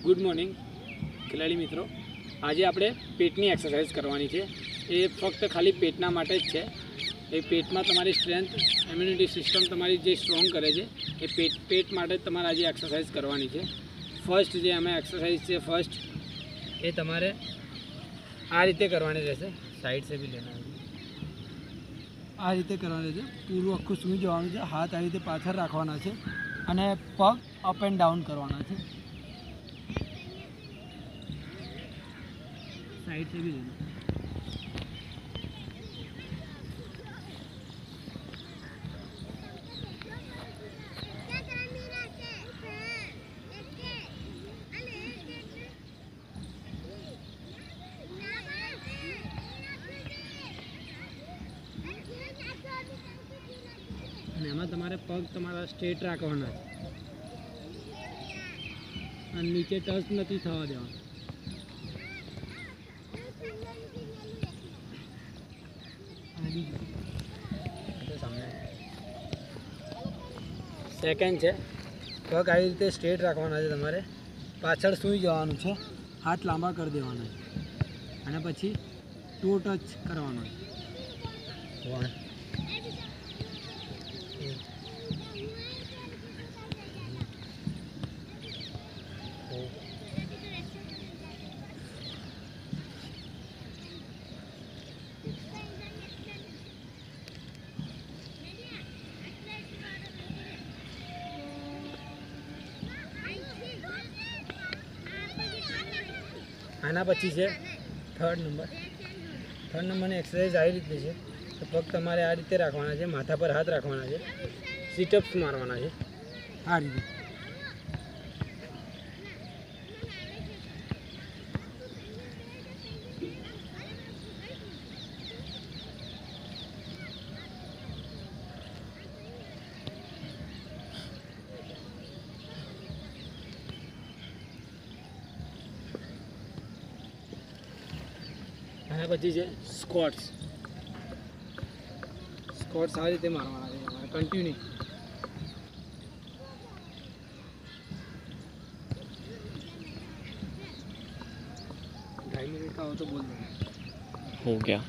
Good morning ખેલાડી મિત્રો. આજે આપણે પેટની એક્સરસાઇઝ કરવાની છે. એ ફક્ત ખાલી પેટના માટે જ છે. એ પેટમાં તમારી સ્ટ્રેન્થ, ઇમ્યુનિટી સિસ્ટમ તમારી જે સ્ટ્રોંગ કરે છે એ પેટ માટે તમારે આજે એક્સરસાઇઝ કરવાની છે. ફર્સ્ટ જે અમે એક્સરસાઇઝ છે ફર્સ્ટ એ તમારે આ રીતે કરવાની રહેશે. સાઈડ સે બી લેના આ રીતે કરવાની છે. પૂરું આખું સૂઈ જવાનું છે. હાથ આ રીતે પાછળ રાખવાના છે અને પગ અપ એન્ડ ડાઉન કરવાના છે. साइड से भी लेना. અને એમાં તમારે પગ તમારા સ્ટ્રેટ રાખવાના છે અને નીચે ટચ નથી થવા દેવાનું. સેકન્ડ છે પગ આવી રીતે સ્ટ્રેટ રાખવાના છે. તમારે પાછળ સૂઈ જવાનું છે. હાથ લાંબા કરી દેવાના છે અને પછી ટો ટચ કરવાનો છે. 1 આના પછી છે થર્ડ નંબરની એક્સરસાઇઝ આવી રીતે છે. તો પગ તમારે આ રીતે રાખવાના છે, માથા પર હાથ રાખવાના છે, સિટઅપ્સ મારવાના છે આ રીતે. આના પછી છે સ્ક્વોટ્સ આ રીતે મારવાના છે તમારે કન્ટિન્યુ. ढाई मिनट का हो तो बोल दो. हो गया.